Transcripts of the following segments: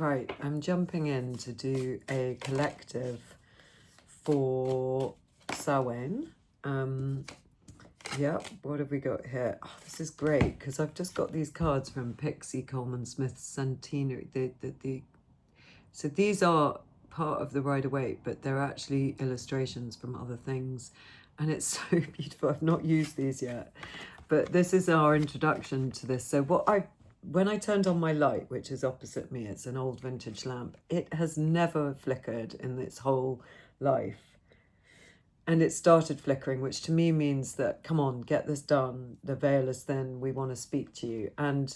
Right, I'm jumping in to do a collective for Samhain. Yep, what have we got here? Oh, this is great because I've just got these cards from Pamela Coleman Smith's centenary. So these are part of the Rider-Waite, but they're actually illustrations from other things. And it's so beautiful. I've not used these yet, but this is our introduction to this. So when I turned on my light, which is opposite me, it's an old vintage lamp, it has never flickered in its whole life. And it started flickering, which to me means that, come on, get this done. The veil is thin. We want to speak to you. And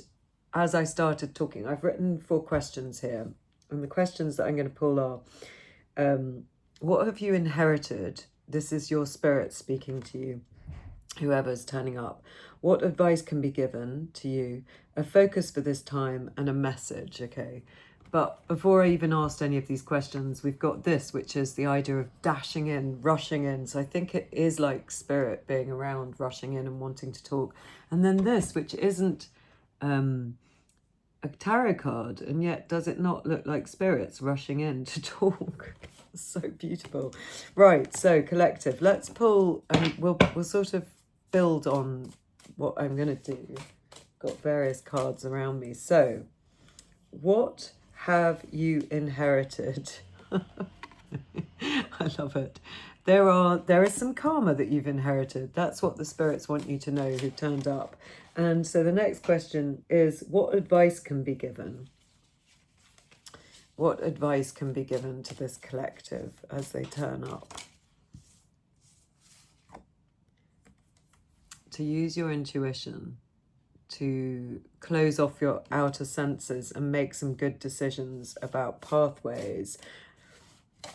as I started talking, I've written 4 questions here. And the questions that I'm going to pull are, what have you inherited? This is your spirit speaking to you, whoever's turning up. What advice can be given to you? A focus for this time and a message, okay? But before I even asked any of these questions, we've got this, which is the idea of dashing in, rushing in. So I think it is like spirit being around, rushing in and wanting to talk. And then this, which isn't a tarot card, and yet does it not look like spirits rushing in to talk? So beautiful. Right, so collective. Let's pull, and we'll sort of build on what I'm going to do. Got various cards around me. So, what have you inherited? I love it. There is some karma that you've inherited. That's what the spirits want you to know who turned up. And so the next question is, what advice can be given? What advice can be given to this collective as they turn up? To use your intuition, to close off your outer senses and make some good decisions about pathways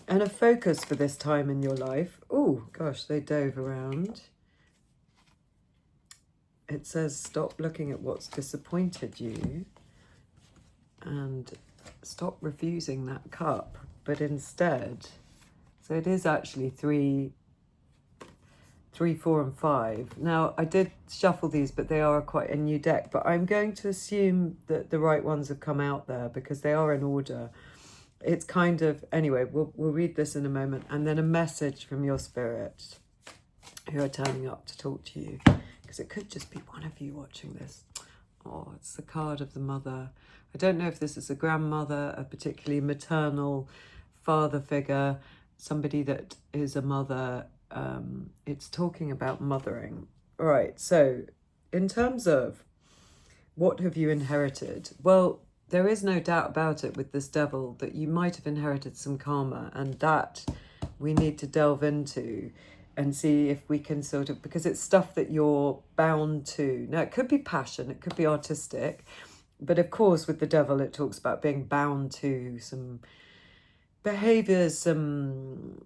and a focus for this time in your life. Oh, gosh, they dove around. It says stop looking at what's disappointed you and stop refusing that cup, but instead, so it is actually 3, 4 and 5. Now, I did shuffle these, but they are quite a new deck, but I'm going to assume that the right ones have come out there because they are in order. It's kind of, anyway, we'll read this in a moment, and then a message from your spirit who are turning up to talk to you, because it could just be one of you watching this. Oh, it's the card of the mother. I don't know if this is a grandmother, a particularly maternal father figure, somebody that is a mother. It's talking about mothering. All right, so in terms of what have you inherited? Well, there is no doubt about it with this devil that you might have inherited some karma, and that we need to delve into and see if we can sort of, because it's stuff that you're bound to. Now, it could be passion, it could be artistic, but of course with the devil it talks about being bound to some behaviors, some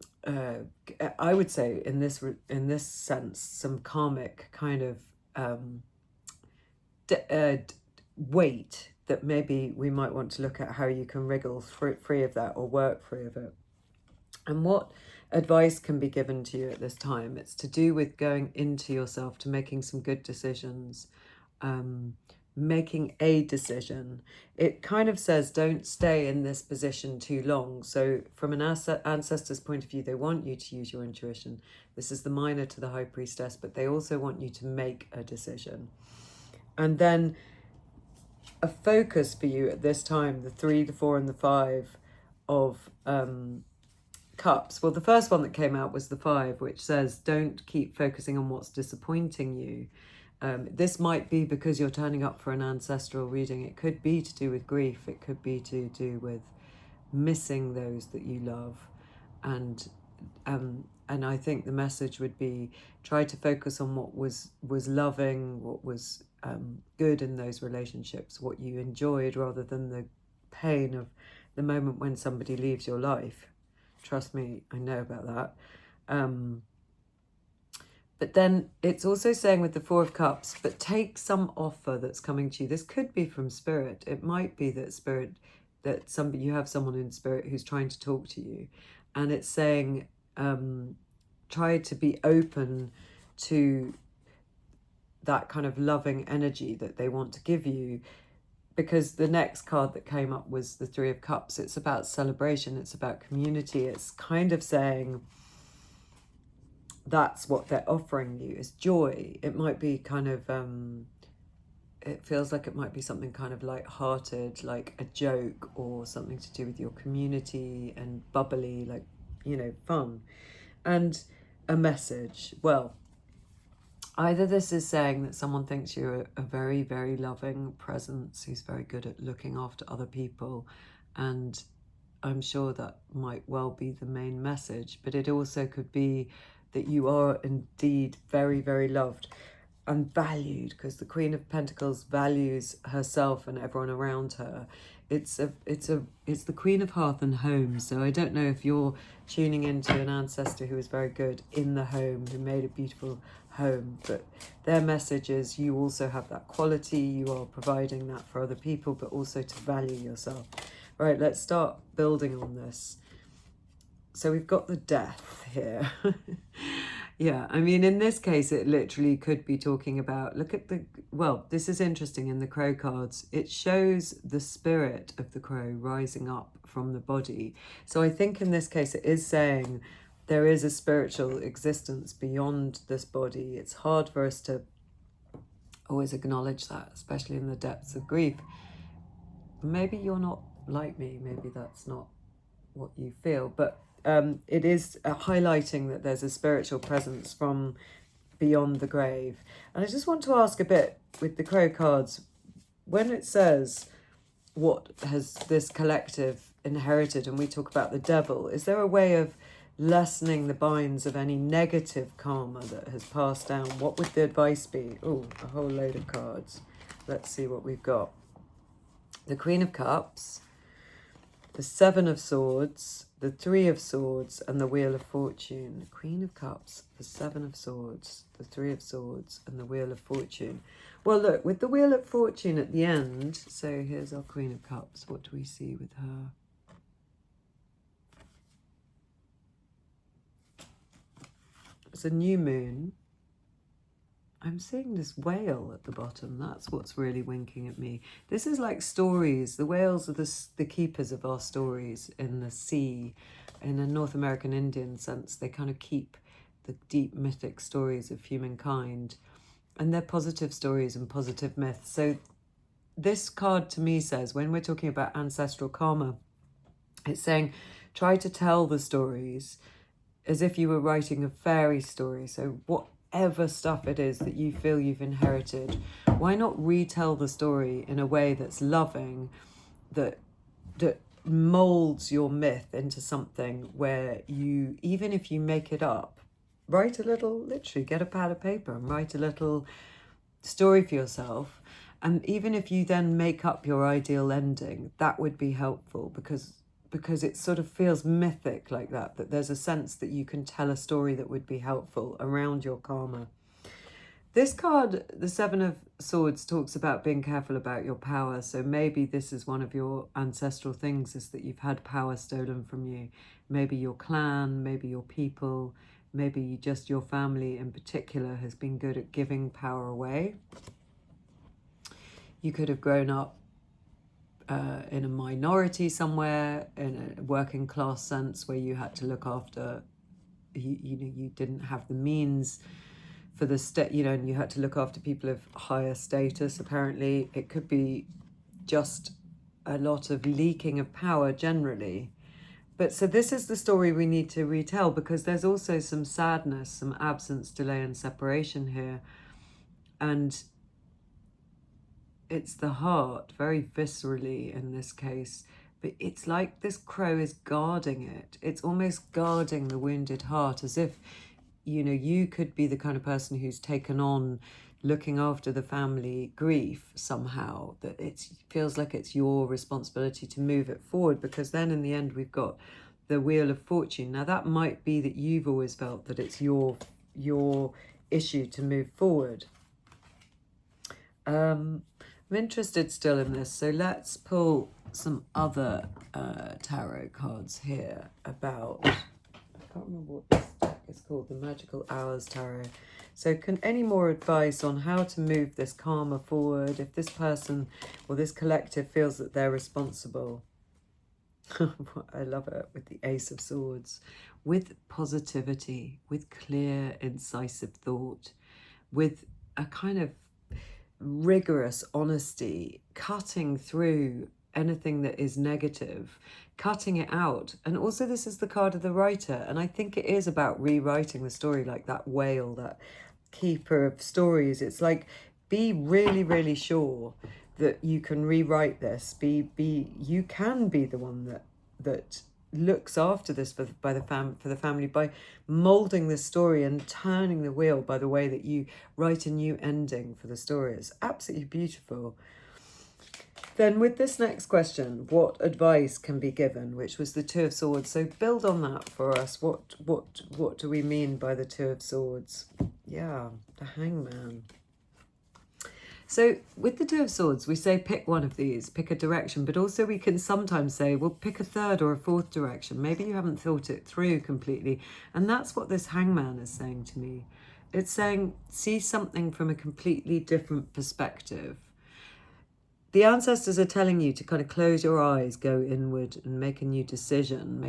I would say in this sense, some karmic kind of weight that maybe we might want to look at how you can wriggle free of that or work free of it. And what advice can be given to you at this time? It's to do with going into yourself, to making some good decisions, making a decision. It kind of says don't stay in this position too long. So from an ancestor's point of view, they want you to use your intuition. This is the minor to the high priestess, but they also want you to make a decision. And then a focus for you at this time, the 3, the 4 and the 5 of cups. Well, the first one that came out was the 5, which says don't keep focusing on what's disappointing you. This might be because you're turning up for an ancestral reading. It could be to do with grief. It could be to do with missing those that you love. And I think the message would be try to focus on what was loving, what was good in those relationships, what you enjoyed, rather than the pain of the moment when somebody leaves your life. Trust me, I know about that. But then it's also saying with the 4 of Cups, but take some offer that's coming to you. This could be from spirit. It might be that you have someone in spirit who's trying to talk to you. And it's saying, try to be open to that kind of loving energy that they want to give you. because the next card that came up was the Three of Cups. It's about celebration. It's about community. It's kind of saying that's what they're offering you is joy. It might be kind of, it feels like it might be something kind of light-hearted, like a joke or something to do with your community and bubbly, like, you know, fun. And a message. Well, either this is saying that someone thinks you're a very, very loving presence who's very good at looking after other people, and I'm sure that might well be the main message, but it also could be that you are indeed very, very loved and valued, because the Queen of Pentacles values herself and everyone around her. It's the Queen of Hearth and Home. So I don't know if you're tuning into an ancestor who is very good in the home, who made a beautiful home, but their message is you also have that quality. You are providing that for other people, but also to value yourself. Right, let's start building on this. So we've got the Death here. Yeah, I mean, in this case, it literally could be talking about, look at the, well, this is interesting in the Crow cards. It shows the spirit of the crow rising up from the body. So I think in this case, it is saying there is a spiritual existence beyond this body. It's hard for us to always acknowledge that, especially in the depths of grief. Maybe you're not like me. Maybe that's not what you feel, but it is highlighting that there's a spiritual presence from beyond the grave. And I just want to ask a bit with the Crow cards, when it says what has this collective inherited, and we talk about the devil, is there a way of lessening the binds of any negative karma that has passed down? What would the advice be? Oh, a whole load of cards. Let's see what we've got. The Queen of Cups, the Seven of Swords, the Three of Swords, and the Wheel of Fortune. The Queen of Cups, the Seven of Swords, the Three of Swords, and the Wheel of Fortune. Well, look, with the Wheel of Fortune at the end, so here's our Queen of Cups. What do we see with her? It's a new moon. I'm seeing this whale at the bottom. That's what's really winking at me. This is like stories. The whales are the keepers of our stories in the sea. In a North American Indian sense, they kind of keep the deep mythic stories of humankind. And they're positive stories and positive myths. So this card to me says, when we're talking about ancestral karma, it's saying, try to tell the stories as if you were writing a fairy story. So whatever stuff it is that you feel you've inherited, why not retell the story in a way that's loving, that molds your myth into something where you, even if you make it up, write a little, literally get a pad of paper and write a little story for yourself. And even if you then make up your ideal ending, that would be helpful, because it sort of feels mythic like that there's a sense that you can tell a story that would be helpful around your karma. This card, the Seven of Swords, talks about being careful about your power. So maybe this is one of your ancestral things, is that you've had power stolen from you. Maybe your clan, maybe your people, maybe just your family in particular has been good at giving power away. You could have grown up in a minority somewhere, in a working class sense, where you had to look after, you didn't have the means for the state, and you had to look after people of higher status, apparently. It could be just a lot of leaking of power generally. But so this is the story we need to retell, because there's also some sadness, some absence, delay, and separation here. And it's the heart, very viscerally in this case, but it's like this crow is guarding it. It's almost guarding the wounded heart, as if, you could be the kind of person who's taken on looking after the family grief somehow, that it feels like it's your responsibility to move it forward, because then in the end we've got the Wheel of Fortune. Now that might be that you've always felt that it's your issue to move forward. I'm interested still in this, so let's pull some other tarot cards here about, I can't remember what this deck It's called the Magical Hours Tarot. So any more advice on how to move this karma forward if this person or this collective feels that they're responsible? I love it, with the Ace of Swords, with positivity, with clear, incisive thought, with a kind of rigorous honesty, cutting through anything that is negative, cutting it out. And also this is the card of the writer, and I think it is about rewriting the story, like that whale, that keeper of stories. It's like, be really, really sure that you can rewrite this. You can be the one that looks after this for the family, by molding this story and turning the wheel by the way that you write a new ending for the story. It's absolutely beautiful. Then with this next question, what advice can be given, which was the Two of Swords. So build on that for us. What do we mean by the Two of Swords? Yeah, the Hangman. So with the Two of Swords, we say pick one of these, pick a direction, but also we can sometimes say, well, pick a third or a fourth direction. Maybe you haven't thought it through completely. And that's what this Hangman is saying to me. It's saying, see something from a completely different perspective. The ancestors are telling you to kind of close your eyes, go inward and make a new decision,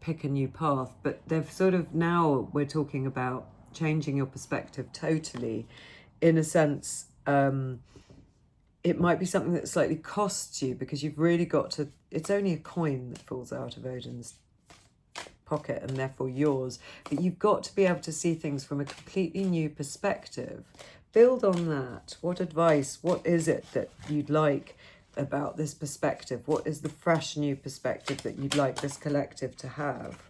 pick a new path. But they've sort of, now we're talking about changing your perspective totally, in a sense. It might be something that slightly costs you, because you've really got to, it's only a coin that falls out of Odin's pocket and therefore yours, but you've got to be able to see things from a completely new perspective. Build on that. What advice, what is it that you'd like about this perspective? What is the fresh new perspective that you'd like this collective to have?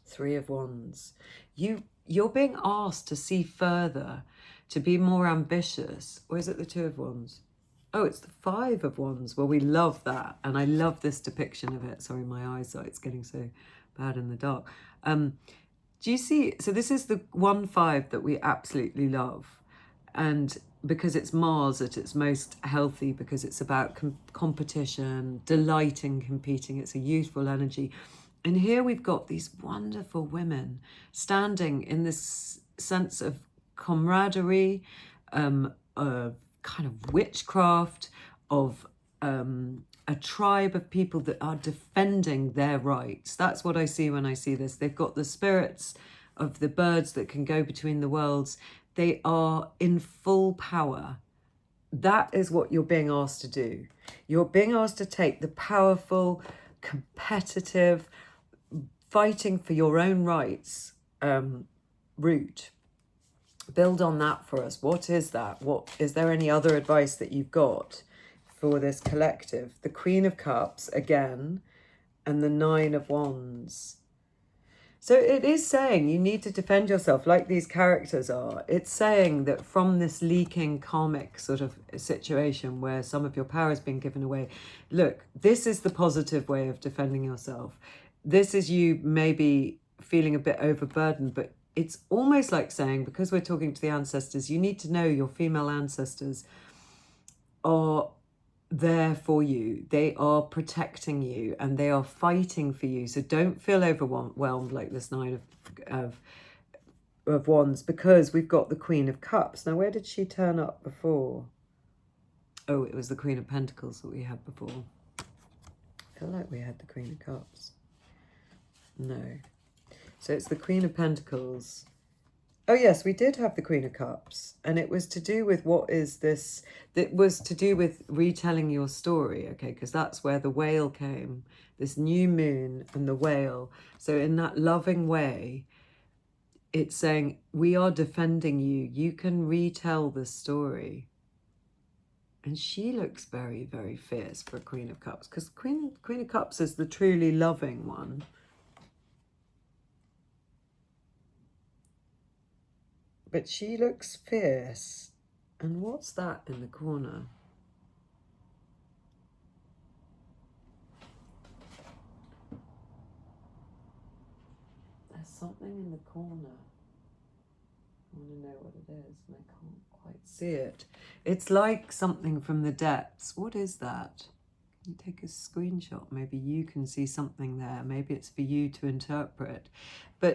Three of Wands. You're being asked to see further, to be more ambitious. Or is it the Two of Wands? Oh, it's the Five of Wands. Well, we love that. And I love this depiction of it. Sorry, my eyesight's getting so bad in the dark. Do you see? So this is the 1-5 that we absolutely love. And because it's Mars at its most healthy, because it's about competition, delighting, competing. It's a youthful energy. And here we've got these wonderful women standing in this sense of camaraderie, of kind of witchcraft, of a tribe of people that are defending their rights. That's what I see when I see this. They've got the spirits of the birds that can go between the worlds. They are in full power. That is what you're being asked to do. You're being asked to take the powerful, competitive, fighting for your own rights route. Build on that for us. What is that? What is there any other advice that you've got for this collective? The Queen of Cups again, and the Nine of Wands. So it is saying you need to defend yourself like these characters are. It's saying that from this leaking karmic sort of situation where some of your power has been given away, look, this is the positive way of defending yourself. This is you maybe feeling a bit overburdened, but it's almost like saying, because we're talking to the ancestors, you need to know your female ancestors are there for you. They are protecting you and they are fighting for you. So don't feel overwhelmed like this Nine of Wands, because we've got the Queen of Cups. Now, where did she turn up before? Oh, it was the Queen of Pentacles that we had before. I feel like we had the Queen of Cups. No. So it's the Queen of Pentacles. Oh, yes, we did have the Queen of Cups. And it was to do with what is this? It was to do with retelling your story, okay? Because that's where the whale came, this new moon and the whale. So in that loving way, it's saying, we are defending you. You can retell the story. And she looks very, very fierce for a Queen of Cups, because Queen of Cups is the truly loving one. But she looks fierce. And what's that in the corner? There's something in the corner. I want to know what it is, and I can't quite see it. It's like something from the depths. What is that? You take a screenshot, maybe you can see something there, maybe it's for you to interpret.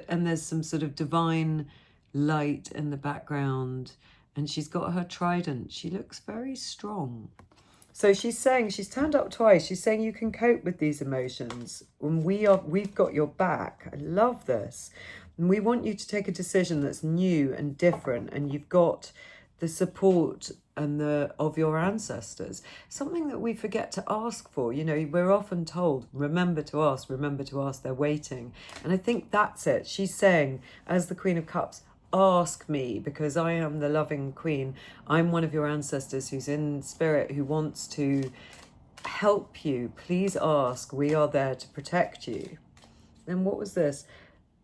And there's some sort of divine light in the background, and she's got her trident. She looks very strong. So she's saying, she's turned up twice. She's saying you can cope with these emotions. And we've got your back. I love this. And we want you to take a decision that's new and different, and you've got the support and of your ancestors. Something that we forget to ask for. You know, we're often told, remember to ask, they're waiting. And I think that's it. She's saying, as the Queen of Cups, ask me, because I am the loving queen. I'm one of your ancestors who's in spirit, who wants to help you. Please ask. We are there to protect you. And what was this?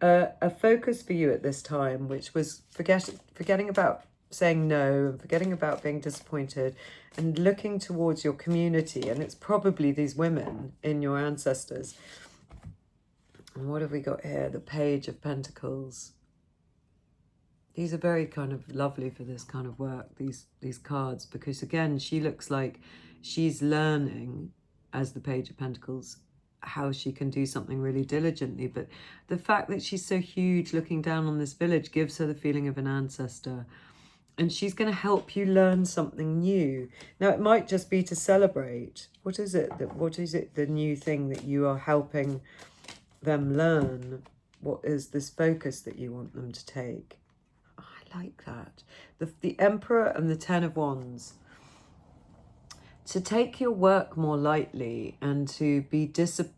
A focus for you at this time, which was forgetting about saying no, and forgetting about being disappointed, and looking towards your community. And it's probably these women in your ancestors. And what have we got here? The Page of Pentacles. These are very kind of lovely for this kind of work, these cards, because again, she looks like she's learning, as the Page of Pentacles, how she can do something really diligently. But the fact that she's so huge looking down on this village gives her the feeling of an ancestor. And she's going to help you learn something new. Now, it might just be to celebrate. What is it? The new thing that you are helping them learn? What is this focus that you want them to take? Oh, I like that. The Emperor and the Ten of Wands. To take your work more lightly and to be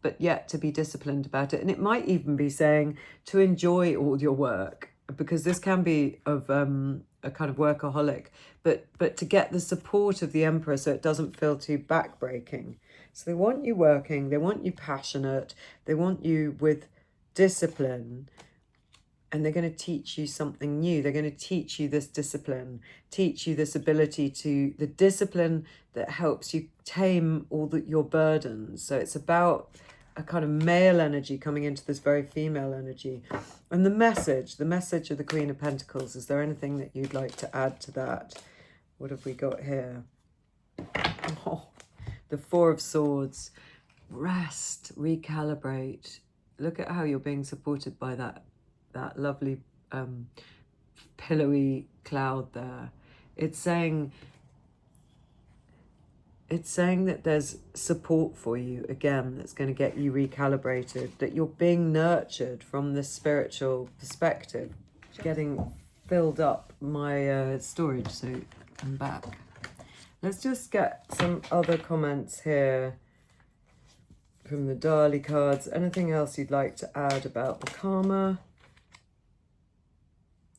but yet to be disciplined about it. And it might even be saying to enjoy all your work, because this can be of a kind of workaholic, but to get the support of the Emperor so it doesn't feel too backbreaking. So they want you working, they want you passionate, they want you with discipline, and they're going to teach you something new. They're going to teach you this discipline, teach you this ability to, the discipline that helps you tame all your burdens. So it's about a kind of male energy coming into this very female energy. And the message of the Queen of Pentacles, is there anything that you'd like to add to that? What have we got here? Oh, the Four of Swords. Rest, recalibrate. Look at how you're being supported by that lovely pillowy cloud there. It's saying that there's support for you, again, that's going to get you recalibrated, that you're being nurtured from this spiritual perspective. Getting filled up my storage, so I'm back. Let's just get some other comments here from the Dali cards. Anything else you'd like to add about the karma?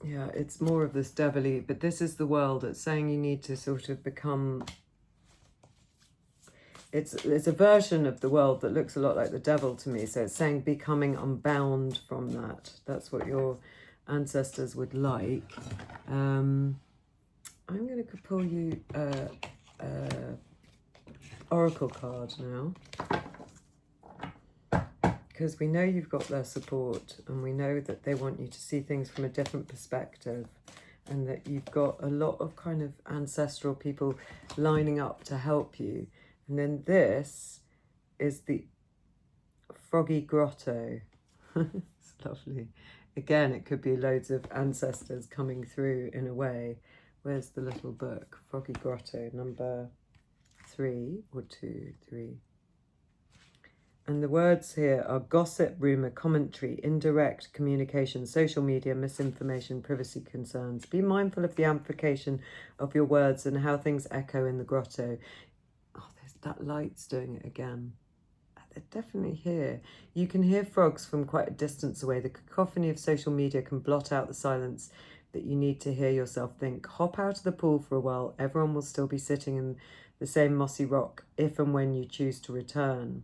Yeah, it's more of this devilly, but this is the world. It's saying you need to sort of become... It's a version of the world that looks a lot like the devil to me. So it's saying becoming unbound from that. That's what your ancestors would like. I'm going to pull you oracle card now, because we know you've got their support, and we know that they want you to see things from a different perspective, and that you've got a lot of kind of ancestral people lining up to help you. And then this is the Froggy Grotto. It's lovely. Again, it could be loads of ancestors coming through in a way. Where's the little book? Froggy Grotto, number 3 or 2, 3. And the words here are gossip, rumour, commentary, indirect communication, social media, misinformation, privacy concerns. Be mindful of the amplification of your words and how things echo in the grotto. Oh, that light's doing it again. They're definitely here. You can hear frogs from quite a distance away. The cacophony of social media can blot out the silence that you need to hear yourself think. Hop out of the pool for a while. Everyone will still be sitting in the same mossy rock if and when you choose to return.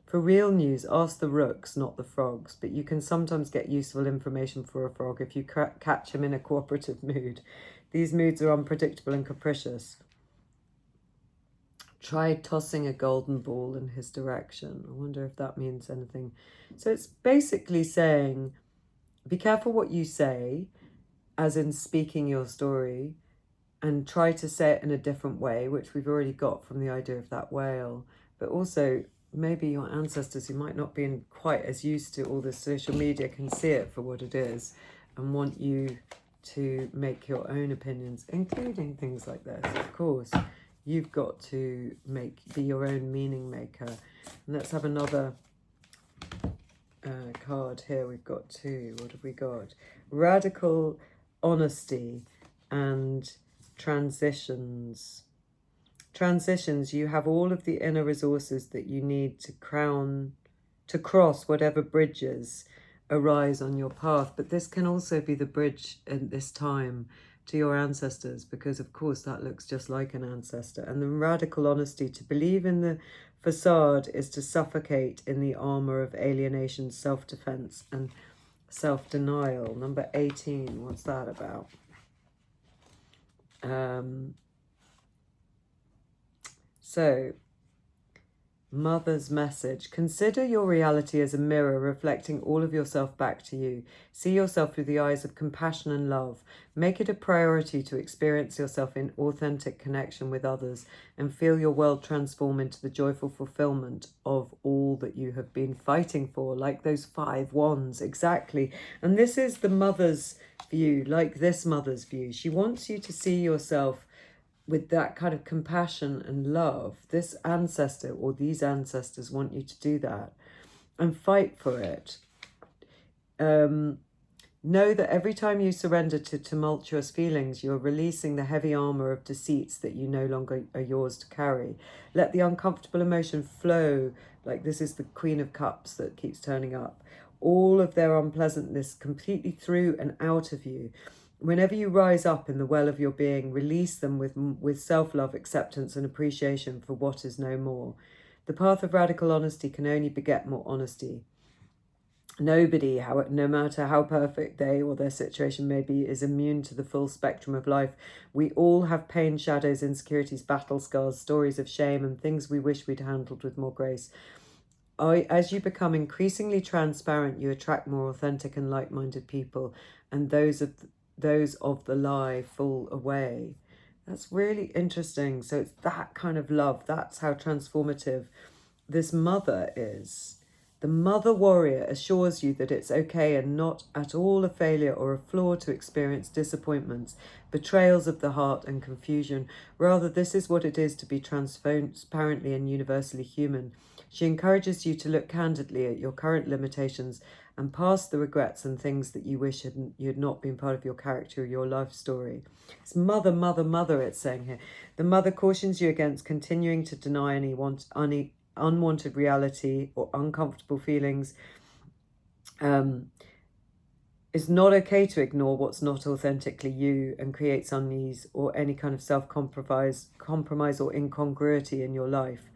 For real news, ask the rooks, not the frogs, but you can sometimes get useful information for a frog if you catch him in a cooperative mood. These moods are unpredictable and capricious. Try tossing a golden ball in his direction. I wonder if that means anything. So it's basically saying, be careful what you say, as in speaking your story, and try to say it in a different way, which we've already got from the idea of that whale. but also maybe your ancestors who might not be quite as used to all this social media can see it for what it is and want you to make your own opinions, including things like this. Of course, you've got to be your own meaning maker. And let's have another card here. We've got two. What have we got? Radical honesty and transitions. Transitions, you have all of the inner resources that you need to cross whatever bridges arise on your path. But this can also be the bridge at this time to your ancestors, because of course that looks just like an ancestor. And the radical honesty, to believe in the facade is to suffocate in the armor of alienation, self-defense and self-denial. Number 18, what's that about? So, Mother's message. Consider your reality as a mirror reflecting all of yourself back to you. See yourself through the eyes of compassion and love. Make it a priority to experience yourself in authentic connection with others and feel your world transform into the joyful fulfillment of all that you have been fighting for, like those 5 wands, exactly. And this is the mother's view, like this mother's view. She wants you to see yourself with that kind of compassion and love. This ancestor or these ancestors want you to do that and fight for it. Know that every time you surrender to tumultuous feelings, you're releasing the heavy armor of deceits that you no longer are yours to carry. Let the uncomfortable emotion flow, like this is the Queen of Cups that keeps turning up. All of their unpleasantness completely through and out of you. Whenever you rise up in the well of your being, release them with self-love, acceptance and appreciation for what is no more. The path of radical honesty can only beget more honesty. Nobody, no matter how perfect they or their situation may be, is immune to the full spectrum of life. We all have pain, shadows, insecurities, battle scars, stories of shame and things we wish we'd handled with more grace. As you become increasingly transparent, you attract more authentic and like-minded people, and those of the lie fall away. That's really interesting. So it's that kind of love. That's how transformative this mother is. The mother warrior assures you that it's okay and not at all a failure or a flaw to experience disappointments, betrayals of the heart and confusion. Rather, this is what it is to be transparently and universally human. She encourages you to look candidly at your current limitations and past the regrets and things that you wish you had not been part of your character or your life story. It's mother, mother, mother, it's saying here. The mother cautions you against continuing to deny any unwanted reality or uncomfortable feelings. It's not okay to ignore what's not authentically you and creates unease or any kind of self-compromise or incongruity in your life.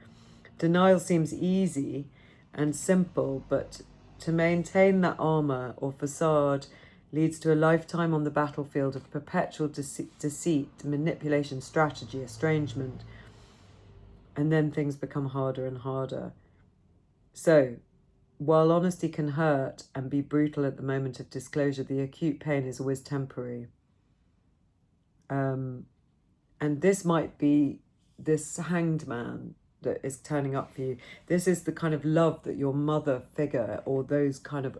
Denial seems easy and simple, but to maintain that armor or facade leads to a lifetime on the battlefield of perpetual deceit, manipulation, strategy, estrangement, and then things become harder and harder. So, while honesty can hurt and be brutal at the moment of disclosure, the acute pain is always temporary. And this might be this hanged man that is turning up for you. This is the kind of love that your mother figure or those kind of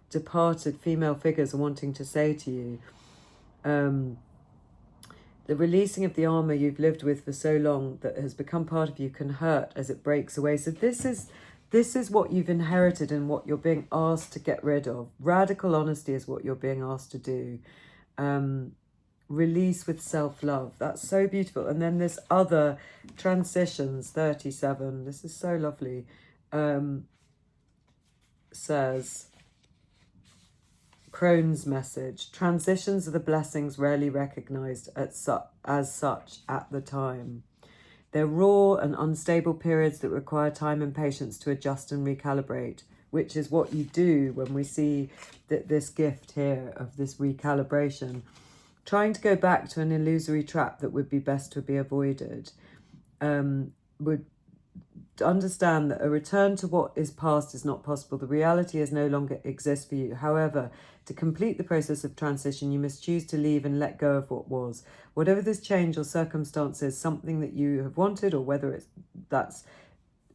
departed female figures are wanting to say to you. The releasing of the armor you've lived with for so long that has become part of you can hurt as it breaks away. So this is what you've inherited and what you're being asked to get rid of. Radical honesty is what you're being asked to do. Release with self-love. That's so beautiful. And then this other transitions, 37. This is so lovely. Says, Crone's message. Transitions are the blessings rarely recognized as such at the time. They're raw and unstable periods that require time and patience to adjust and recalibrate, which is what you do when we see this gift here of this recalibration. Trying to go back to an illusory trap that would be best to be avoided would understand that a return to what is past is not possible. The reality is no longer exists for you. However, to complete the process of transition, you must choose to leave and let go of what was. Whatever this change or circumstance is, something that you have wanted, or whether that's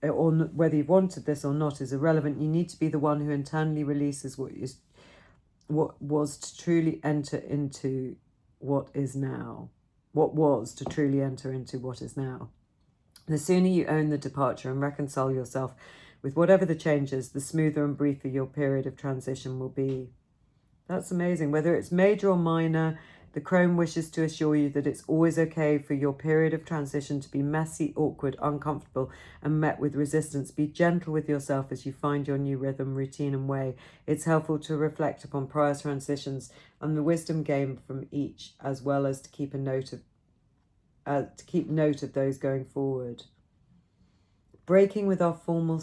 or whether you've wanted this or not is irrelevant. You need to be the one who internally releases what was to truly enter into what is now. What was to truly enter into what is now. The sooner you own the departure and reconcile yourself with whatever the changes, the smoother and briefer your period of transition will be. That's amazing. Whether it's major or minor, the crone wishes to assure you that it's always okay for your period of transition to be messy, awkward, uncomfortable, and met with resistance. Be gentle with yourself as you find your new rhythm, routine, and way. It's helpful to reflect upon prior transitions and the wisdom gained from each, as well as to keep note of those going forward. Breaking with our former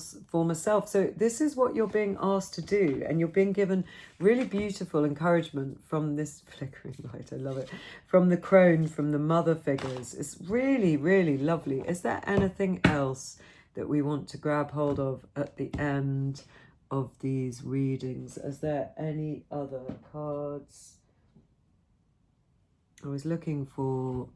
self. So this is what you're being asked to do, and you're being given really beautiful encouragement from this flickering light. I love it. From the crone, from the mother figures. It's really, really lovely. Is there anything else that we want to grab hold of at the end of these readings? Is there any other cards? I was looking for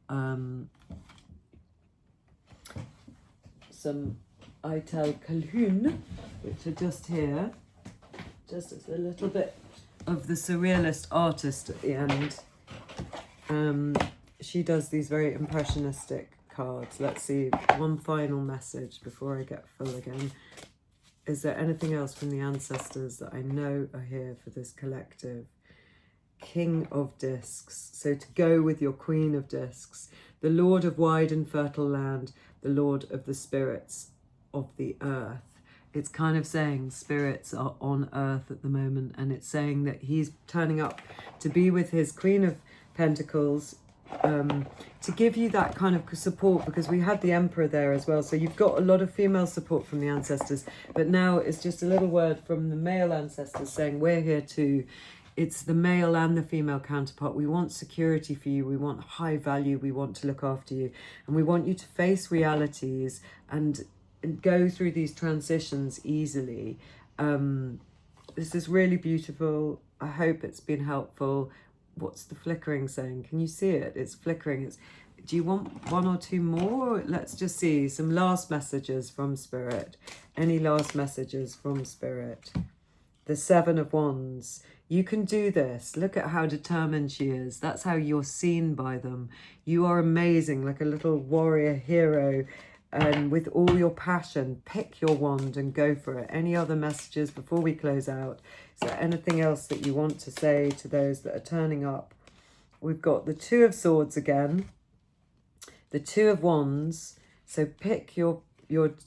some Waite Calhoun, which are just here, just as a little bit of the surrealist artist at the end. She does these very impressionistic cards. Let's see, one final message before I get full again. Is there anything else from the ancestors that I know are here for this collective? King of Discs. So to go with your Queen of Discs, the Lord of wide and fertile land, the Lord of the spirits of the earth. It's kind of saying spirits are on earth at the moment, and it's saying that he's turning up to be with his Queen of Pentacles, to give you that kind of support, because we had the Emperor there as well. So you've got a lot of female support from the ancestors, but now it's just a little word from the male ancestors saying we're here too. It's the male and the female counterpart. We want security for you. We want high value. We want to look after you. And we want you to face realities and go through these transitions easily. This is really beautiful. I hope it's been helpful. What's the flickering saying? Can you see it? It's flickering. Do you want one or two more? Let's just see some last messages from Spirit. Any last messages from Spirit? The Seven of Wands. You can do this. Look at how determined she is. That's how you're seen by them. You are amazing, like a little warrior hero, and with all your passion. Pick your wand and go for it. Any other messages before we close out? Is there anything else that you want to say to those that are turning up? We've got the Two of Swords again, the Two of Wands. So pick your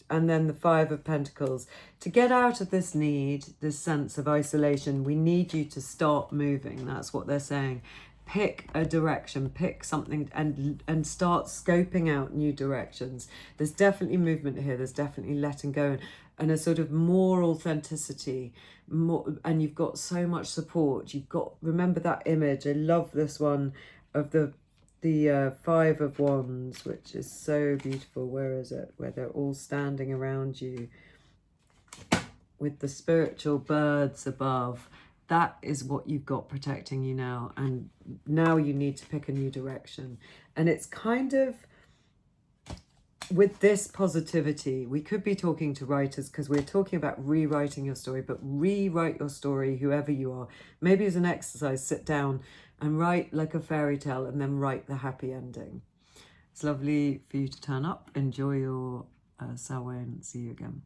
and then the Five of Pentacles. To get out of this need, this sense of isolation, we need you to start moving. That's what they're saying. Pick a direction, pick something, and start scoping out new directions. There's definitely movement here. There's definitely letting go and a sort of more authenticity. And you've got so much support. You've got, remember that image. I love this one of the Five of Wands, which is so beautiful. Where is it? Where they're all standing around you with the spiritual birds above. That is what you've got protecting you now. And now you need to pick a new direction. And it's kind of, with this positivity, we could be talking to writers, because we're talking about rewriting your story, but rewrite your story, whoever you are. Maybe as an exercise, sit down and write like a fairy tale, and then write the happy ending. It's lovely for you to turn up. Enjoy your Samhain. See you again.